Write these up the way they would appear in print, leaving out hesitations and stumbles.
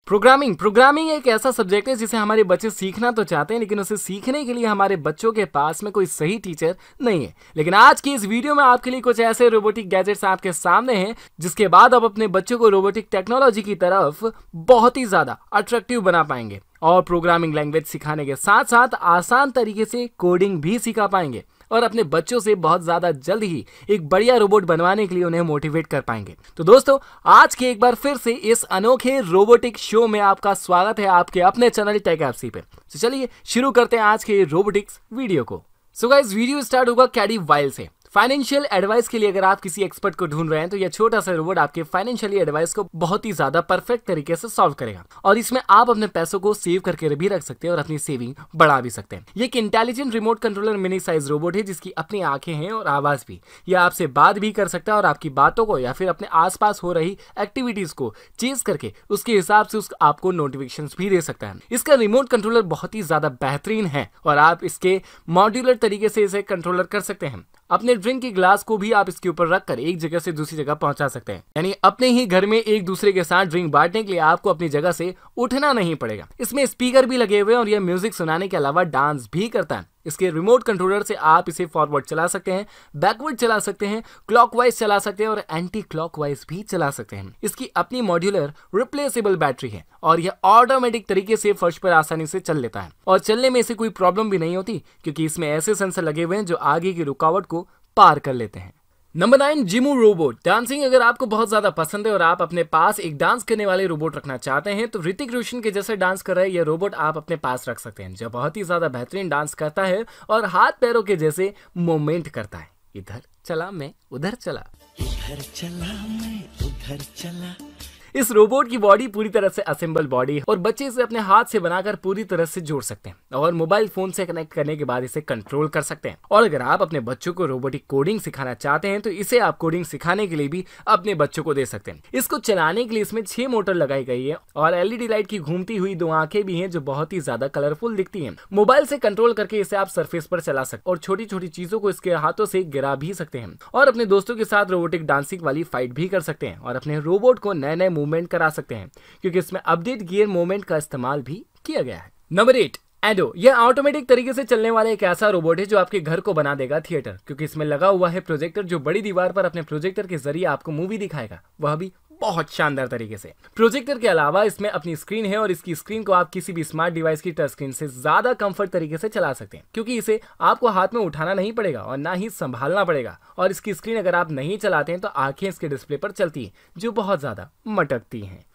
Programming एक ऐसा subject है जिसे हमारे बच्चे सीखना तो चाहते हैं, लेकिन उसे सीखने के लिए हमारे बच्चों के पास में कोई सही टीचर नहीं है। लेकिन आज की इस वीडियो में आपके लिए कुछ ऐसे रोबोटिक गैजेट्स आपके सामने हैं जिसके बाद आप अपने बच्चों को रोबोटिक टेक्नोलॉजी की तरफ बहुत ही ज्यादा अट्रैक्टिव बना पाएंगे और प्रोग्रामिंग लैंग्वेज सिखाने के साथ साथ आसान तरीके से कोडिंग भी सिखा पाएंगे और अपने बच्चों से बहुत ज्यादा जल्द ही एक बढ़िया रोबोट बनवाने के लिए उन्हें मोटिवेट कर पाएंगे। तो दोस्तों, आज के एक बार फिर से इस अनोखे रोबोटिक शो में आपका स्वागत है आपके अपने चैनल टेक एफसी पे। तो चलिए शुरू करते हैं आज के रोबोटिक्स वीडियो को। सो गाइस, वीडियो स्टार्ट होगा कैडी वाइल से। फाइनेंशियल एडवाइस के लिए अगर आप किसी एक्सपर्ट को ढूंढ रहे हैं तो यह छोटा सा रोबोट आपके फाइनेंशियली एडवाइस को बहुत ही ज्यादा परफेक्ट तरीके से सॉल्व करेगा और इसमें आप अपने पैसों को सेव करके भी रख सकते हैं और अपनी सेविंग बढ़ा भी सकते हैं। ये एक intelligent remote controller mini size robot है जिसकी अपनी आंखें हैं और आवाज भी। यह आपसे बात भी कर सकता है और आपकी बातों को या फिर अपने आसपास हो रही एक्टिविटीज को चेज करके उसके हिसाब से आपको नोटिफिकेशंस भी दे सकता है। इसका रिमोट कंट्रोलर बहुत ही ज्यादा बेहतरीन है और आप इसके मॉड्यूलर तरीके से इसे कंट्रोलर कर सकते हैं। अपने ड्रिंक के ग्लास को भी आप इसके ऊपर रखकर एक जगह से दूसरी जगह पहुंचा सकते हैं, यानी अपने ही घर में एक दूसरे के साथ ड्रिंक बांटने के लिए आपको अपनी जगह से उठना नहीं पड़ेगा। इसमें स्पीकर भी लगे हुए हैं और यह म्यूजिक सुनाने के अलावा डांस भी करता है। इसके रिमोट कंट्रोलर से आप इसे फॉरवर्ड चला सकते हैं, बैकवर्ड चला सकते हैं, क्लॉकवाइज चला सकते हैं और एंटी क्लॉकवाइज भी चला सकते हैं। इसकी अपनी मॉड्यूलर रिप्लेसेबल बैटरी है और यह ऑटोमेटिक तरीके से फर्श पर आसानी से चल लेता है और चलने में इसे कोई प्रॉब्लम भी नहीं होती क्योंकि इसमें ऐसे सेंसर लगे हुए हैं जो आगे की रुकावट को पार कर लेते हैं। Number 9, जिमू robot. डांसिंग अगर आपको बहुत ज्यादा पसंद है और आप अपने पास एक डांस करने वाले रोबोट रखना चाहते हैं तो ऋतिक रोशन के जैसे डांस कर रहे यह रोबोट आप अपने पास रख सकते हैं, जो बहुत ही ज्यादा बेहतरीन डांस करता है और हाथ पैरों के जैसे मूवमेंट करता है। इधर चला मैं उधर चला, इधर चला मैं उधर चला। इस रोबोट की बॉडी पूरी तरह से असेंबल बॉडी है और बच्चे इसे अपने हाथ से बनाकर पूरी तरह से जोड़ सकते हैं और मोबाइल फोन से कनेक्ट करने के बाद इसे कंट्रोल कर सकते हैं। और अगर आप अपने बच्चों को रोबोटिक कोडिंग सिखाना चाहते हैं तो इसे आप कोडिंग सिखाने के लिए भी अपने बच्चों को दे सकते हैं। इसको चलाने के लिए इसमें 6 मोटर लगाई गई है और एलईडी लाइट की घूमती हुई 2 आंखें भी हैं जो बहुत ही ज्यादा कलरफुल दिखती है। मोबाइल से कंट्रोल करके इसे आप सरफेस पर चला सकते और छोटी छोटी चीजों को इसके हाथों से गिरा भी सकते हैं और अपने दोस्तों के साथ रोबोटिक डांसिंग वाली फाइट भी कर सकते हैं और अपने रोबोट को नए नए मूवमेंट करा सकते हैं क्योंकि इसमें अपडेट गियर मूवमेंट का इस्तेमाल भी किया गया है। नंबर 8, एडो। यह ऑटोमेटिक तरीके से चलने वाला एक ऐसा रोबोट है जो आपके घर को बना देगा थिएटर, क्योंकि इसमें लगा हुआ है प्रोजेक्टर जो बड़ी दीवार पर अपने प्रोजेक्टर के जरिए आपको मूवी दिखाएगा, वह भी बहुत शानदार तरीके से। प्रोजेक्टर के अलावा इसमें अपनी स्क्रीन है और इसकी स्क्रीन को आप किसी भी स्मार्ट डिवाइस की टच स्क्रीन से ज्यादा कंफर्ट तरीके से चला सकते हैं क्योंकि इसे आपको हाथ में उठाना नहीं पड़ेगा और ना ही संभालना पड़ेगा। और इसकी स्क्रीन अगर आप नहीं चलाते हैं तो आंखें इसके डिस्प्ले पर चलती है जो बहुत ज्यादा मटकती हैं,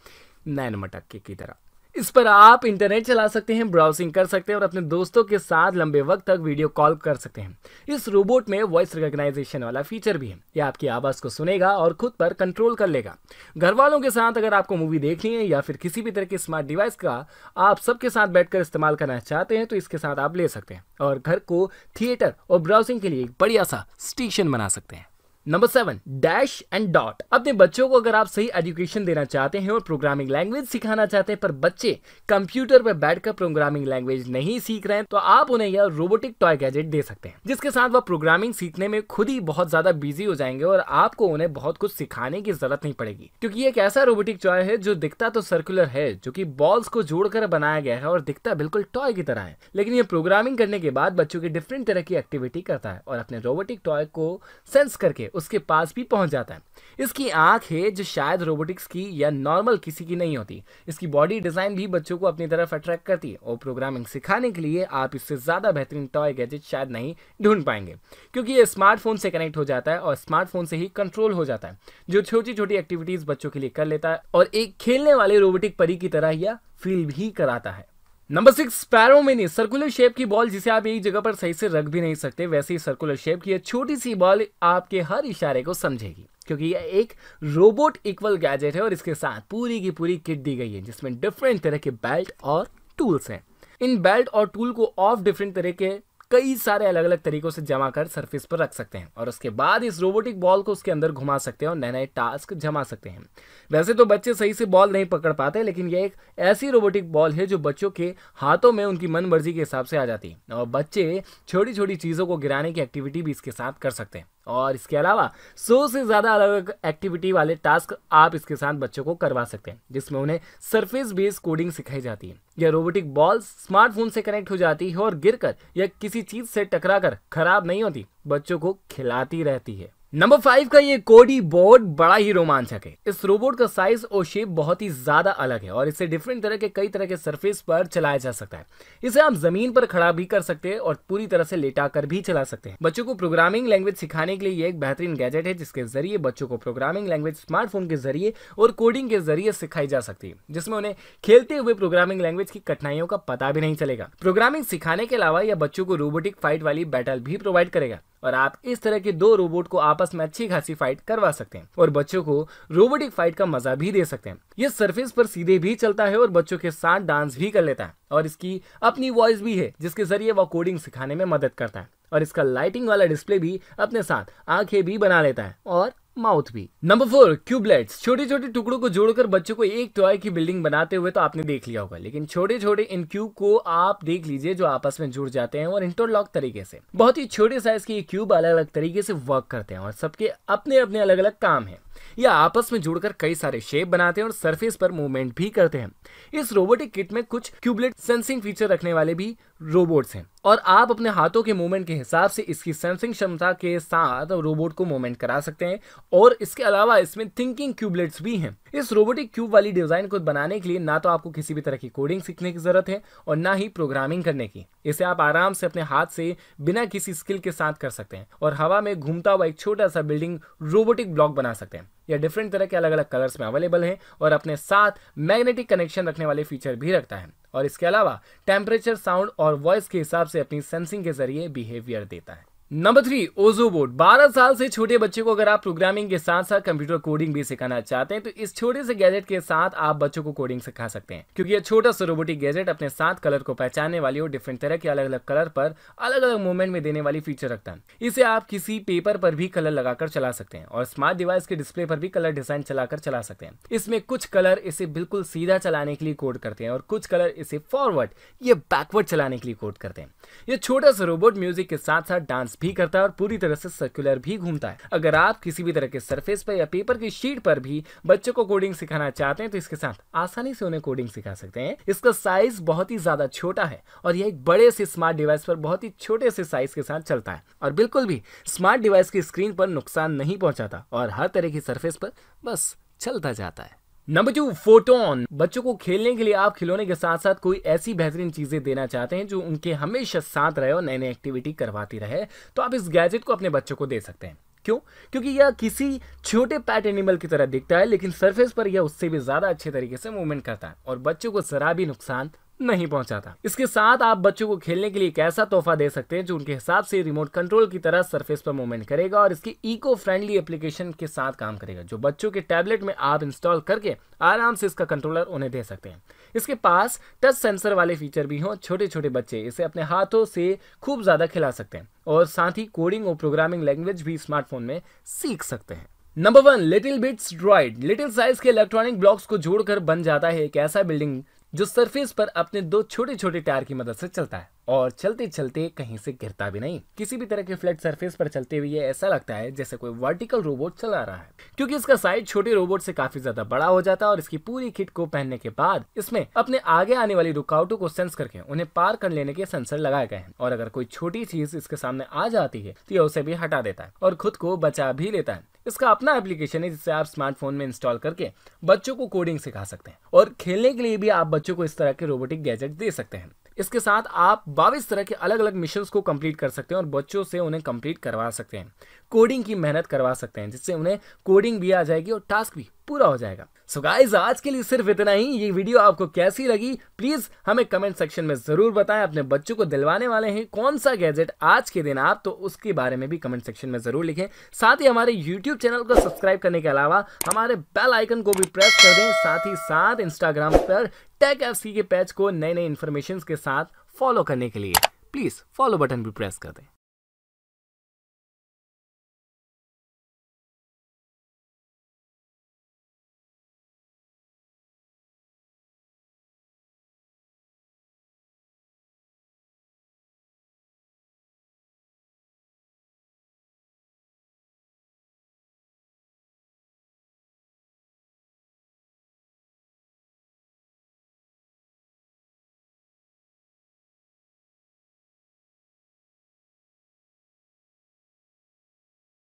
नैन मटक्के की तरह। इस पर आप इंटरनेट चला सकते हैं, ब्राउजिंग कर सकते हैं और अपने दोस्तों के साथ लंबे वक्त तक वीडियो कॉल कर सकते हैं। इस रोबोट में वॉइस रिकॉग्नाइजेशन वाला फीचर भी है। यह आपकी आवाज को सुनेगा और खुद पर कंट्रोल कर लेगा। घर वालों के साथ अगर आपको मूवी देखनी है या फिर किसी भी तरह की स्मार्ट डिवाइस का आप सबके साथ बैठकर इस्तेमाल करना चाहते हैं तो इसके साथ आप ले सकते हैं और घर को थिएटर और ब्राउजिंग के लिए एक बढ़िया सा स्टेशन बना सकते हैं। Number 7, dash and dot. अपने बच्चों को अगर आप सही एजुकेशन देना चाहते हैं और प्रोग्रामिंग लैंग्वेज सिखाना चाहते हैं पर बच्चे कंप्यूटर पर बैठकर प्रोग्रामिंग लैंग्वेज नहीं सीख रहे हैं तो आप उन्हें यह रोबोटिक टॉय गैजेट दे सकते हैं जिसके साथ वह प्रोग्रामिंग सीखने में खुद ही बहुत ज्यादा बिजी हो जाएंगे और आपको उन्हें बहुत कुछ सिखाने की जरूरत नहीं पड़ेगी क्योंकि ये एक ऐसा रोबोटिक टॉय है जो दिखता तो सर्कुलर है, जो कि बॉल्स को जोड़कर बनाया गया है और दिखता बिल्कुल टॉय की तरह है, लेकिन ये प्रोग्रामिंग करने के बाद बच्चों की डिफरेंट तरह की एक्टिविटी करता है और अपने रोबोटिक टॉय को सेंस करके उसके पास भी पहुंच जाता है। इसकी आंख है जो शायद रोबोटिक्स की या नॉर्मल किसी की नहीं होती। इसकी बॉडी डिजाइन भी बच्चों को अपनी तरफ अट्रैक्ट करती है और प्रोग्रामिंग सिखाने के लिए आप इससे ज्यादा बेहतरीन टॉय गैजेट शायद नहीं ढूंढ पाएंगे क्योंकि ये स्मार्टफोन से कनेक्ट हो जाता है और स्मार्टफोन से ही कंट्रोल हो जाता है, जो छोटी छोटी एक्टिविटीज बच्चों के लिए कर लेता है और एक खेलने वाले रोबोटिक परी की तरह यह फील भी कराता है। Number 6, sparrow mini. Circular shape की बॉल जिसे आप एक जगह पर सही से रख भी नहीं सकते, वैसे ही सर्कुलर शेप की छोटी सी बॉल आपके हर इशारे को समझेगी क्योंकि यह एक रोबोट इक्वल गैजेट है और इसके साथ पूरी की पूरी किट दी गई है जिसमें डिफरेंट तरह के बेल्ट और टूल्स हैं। इन बेल्ट और टूल को ऑफ डिफरेंट तरह के कई सारे अलग अलग तरीकों से जमा कर सरफेस पर रख सकते हैं और उसके बाद इस रोबोटिक बॉल को उसके अंदर घुमा सकते हैं और नए नए टास्क जमा सकते हैं। वैसे तो बच्चे सही से बॉल नहीं पकड़ पाते, लेकिन यह एक ऐसी रोबोटिक बॉल है जो बच्चों के हाथों में उनकी मन मर्जी के हिसाब से आ जाती है और बच्चे छोटी छोटी चीजों को गिराने की एक्टिविटी भी इसके साथ कर सकते हैं। और इसके अलावा 100 से ज़्यादा अलग अलग एक्टिविटी वाले टास्क आप इसके साथ बच्चों को करवा सकते हैं, जिसमें उन्हें सरफेस बेस्ड कोडिंग सिखाई जाती है। यह रोबोटिक बॉल स्मार्टफोन से कनेक्ट हो जाती है और गिरकर या किसी चीज से टकराकर खराब नहीं होती, बच्चों को खिलाती रहती है। नंबर 5 का ये कोडी बोर्ड बड़ा ही रोमांचक है। इस रोबोट का साइज और शेप बहुत ही ज्यादा अलग है और इसे डिफरेंट तरह के कई तरह के सरफेस पर चलाया जा सकता है। इसे आप जमीन पर खड़ा भी कर सकते हैं और पूरी तरह से लेटा कर भी चला सकते हैं। बच्चों को प्रोग्रामिंग लैंग्वेज सिखाने के लिए ये एक बेहतरीन गैजेट है, जिसके जरिए बच्चों को प्रोग्रामिंग लैंग्वेज स्मार्टफोन के जरिए और कोडिंग के जरिए सिखाई जा सकती है, जिसमें उन्हें खेलते हुए प्रोग्रामिंग लैंग्वेज की कठिनाइयों का पता भी नहीं चलेगा। प्रोग्रामिंग सिखाने के अलावा यह बच्चों को रोबोटिक फाइट वाली बैटल भी प्रोवाइड करेगा और आप इस तरह के दो रोबोट को आपस में अच्छी खासी फाइट करवा सकते हैं और बच्चों को रोबोटिक फाइट का मजा भी दे सकते हैं। ये सरफेस पर सीधे भी चलता है और बच्चों के साथ डांस भी कर लेता है और इसकी अपनी वॉइस भी है, जिसके जरिए वह कोडिंग सिखाने में मदद करता है। और इसका लाइटिंग वाला डिस्प्ले भी अपने साथ आंखें भी बना लेता है और माउथ भी। नंबर 4 क्यूबलेट्स। छोटे छोटे टुकड़ों को जोड़कर बच्चों को एक टॉय की बिल्डिंग बनाते हुए तो आपने देख लिया होगा, लेकिन छोटे छोटे इन क्यूब को आप देख लीजिए जो आपस में जुड़ जाते हैं और इंटरलॉक तरीके से। बहुत ही छोटे साइज के ये क्यूब अलग अलग तरीके से वर्क करते हैं और सबके अपने अपने अलग अलग काम है। यह आपस में जुड़कर कई सारे शेप बनाते हैं और सरफेस पर मूवमेंट भी करते हैं। इस रोबोटिक किट में कुछ क्यूबलेट सेंसिंग फीचर रखने वाले भी रोबोट्स हैं और आप अपने हाथों के मूवमेंट के हिसाब से इसकी सेंसिंग क्षमता के साथ रोबोट को मूवमेंट करा सकते हैं। और इसके अलावा इसमें थिंकिंग क्यूबलेट्स भी हैं। इस रोबोटिक क्यूब वाली डिजाइन को बनाने के लिए ना तो आपको किसी भी तरह की कोडिंग सीखने की जरूरत है और ना ही प्रोग्रामिंग करने की। इसे आप आराम से अपने हाथ से बिना किसी स्किल के साथ कर सकते हैं और हवा में घूमता हुआ एक छोटा सा बिल्डिंग रोबोटिक ब्लॉक बना सकते हैं। यह डिफरेंट तरह के अलग अलग कलर्स में अवेलेबल है और अपने साथ मैग्नेटिक कनेक्शन रखने वाले फीचर भी रखता है और इसके अलावा टेम्परेचर, साउंड और वॉइस के हिसाब से अपनी सेंसिंग के जरिए बिहेवियर देता है। नंबर 3 ओजोबोट। 12 साल से छोटे बच्चे को अगर आप प्रोग्रामिंग के साथ साथ कंप्यूटर कोडिंग भी सिखाना चाहते हैं तो इस छोटे से गैजेट के साथ आप बच्चों को कोडिंग सिखा सकते हैं, क्योंकि यह छोटा सा रोबोटिक गैजेट अपने साथ कलर को पहचानने वाली और डिफरेंट तरह के अलग अलग कलर पर अलग अलग मूवमेंट में देने वाली फीचर रखता है। इसे आप किसी पेपर पर भी कलर लगाकर चला सकते हैं और स्मार्ट डिवाइस के डिस्प्ले पर भी कलर डिजाइन चलाकर चला सकते हैं। इसमें कुछ कलर इसे बिल्कुल सीधा चलाने के लिए कोड करते हैं और कुछ कलर इसे फॉरवर्ड या बैकवर्ड चलाने के लिए कोड करते हैं। यह छोटा सा रोबोट म्यूजिक के साथ साथ डांस भी करता है और पूरी तरह से सर्कुलर भी घूमता है। अगर आप किसी भी तरह के सरफेस पर या पेपर की शीट पर भी बच्चों को कोडिंग सिखाना चाहते हैं तो इसके साथ आसानी से उन्हें कोडिंग सिखा सकते हैं। इसका साइज बहुत ही ज्यादा छोटा है और यह एक बड़े से स्मार्ट डिवाइस पर बहुत ही छोटे से साइज के साथ चलता है और बिल्कुल भी स्मार्ट डिवाइस की स्क्रीन पर नुकसान नहीं पहुंचाता और हर तरह की सरफेस पर बस चलता जाता है। Number 2 photon. बच्चों को खेलने के लिए आप खिलौने के साथ साथ कोई ऐसी बेहतरीन चीजें देना चाहते हैं जो उनके हमेशा साथ रहे और नई नई एक्टिविटी करवाती रहे, तो आप इस गैजेट को अपने बच्चों को दे सकते हैं। क्यों? क्योंकि यह किसी छोटे पैट एनिमल की तरह दिखता है, लेकिन सरफेस पर यह उससे भी ज्यादा अच्छे तरीके से मूवमेंट करता है और बच्चों को जरा भी नुकसान नहीं पहुंचाता। इसके साथ आप बच्चों को खेलने के लिए एक ऐसा तोहफा दे सकते हैं जो उनके हिसाब से रिमोट कंट्रोल की तरह सरफेस पर मूवमेंट करेगा और इसकी इको फ्रेंडली एप्लीकेशन के साथ काम करेगा, जो बच्चों के टैबलेट में आप इंस्टॉल करके आराम से इसका कंट्रोलर उन्हें दे सकते हैं। इसके पास टच सेंसर वाले फीचर भी हों। छोटे छोटे बच्चे इसे अपने हाथों से खूब ज्यादा खिला सकते हैं और साथ ही कोडिंग और प्रोग्रामिंग लैंग्वेज भी स्मार्टफोन में सीख सकते हैं। Number 1 little bits droid. Little size के इलेक्ट्रॉनिक ब्लॉक्स को जोड़कर बन जाता है एक ऐसा बिल्डिंग जो सरफेस पर अपने 2 छोटे छोटे टायर की मदद से चलता है और चलते चलते कहीं से गिरता भी नहीं। किसी भी तरह के फ्लैट सरफेस पर चलते हुए ऐसा लगता है जैसे कोई वर्टिकल रोबोट चला रहा है, क्योंकि इसका साइज छोटे रोबोट से काफी ज्यादा बड़ा हो जाता है और इसकी पूरी किट को पहनने के बाद इसमें अपने आगे आने वाली रुकावटों को सेंस करके उन्हें पार कर लेने के सेंसर लगाए गए हैं और अगर कोई छोटी चीज इसके सामने आ जाती है तो यह उसे भी हटा देता है और खुद को बचा भी लेता है। इसका अपना एप्लीकेशन है जिसे आप स्मार्टफोन में इंस्टॉल करके बच्चों को कोडिंग सिखा सकते हैं और खेलने के लिए भी आप बच्चों को इस तरह के रोबोटिक गैजेट दे सकते हैं। इसके साथ आप 22 तरह के अलग अलग मिशंस को कंप्लीट कर सकते हैं और बच्चों से उन्हें कंप्लीट करवा सकते हैं। कोडिंग की मेहनत करवा सकते हैं जिससे उन्हें कोडिंग भी आ जाएगी और टास्क भी पूरा हो जाएगा। सो गाइस, आज के लिए सिर्फ इतना ही। ये वीडियो आपको कैसी लगी प्लीज हमें कमेंट सेक्शन में जरूर बताएं। अपने बच्चों को दिलवाने वाले हैं कौन सा गैजेट आज के दिन आप, तो उसके बारे में भी कमेंट सेक्शन में जरूर लिखें। साथ ही हमारे यूट्यूब चैनल को सब्सक्राइब करने के अलावा हमारे बेल आइकन को भी प्रेस कर दें। साथ ही साथ इंस्टाग्राम पर टेक एफसी के पेज को नए नए इन्फॉर्मेशन के साथ फॉलो करने के लिए प्लीज फॉलो बटन भी प्रेस कर दें।